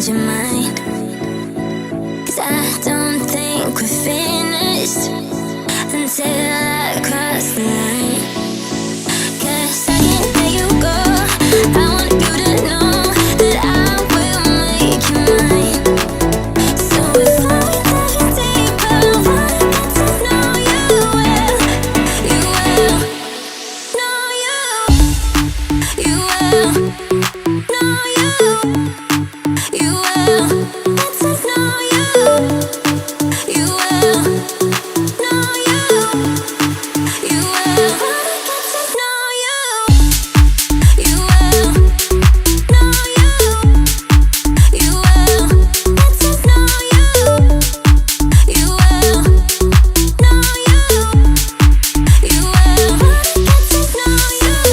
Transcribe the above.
change your mind. 'Cause I don't think we're finished until I cross the line. 'Cause I can't let you go. I want you to know that I will make you mine. So before we dive in deeper, I wanna get to know you well. You will know you. You will know you. You will.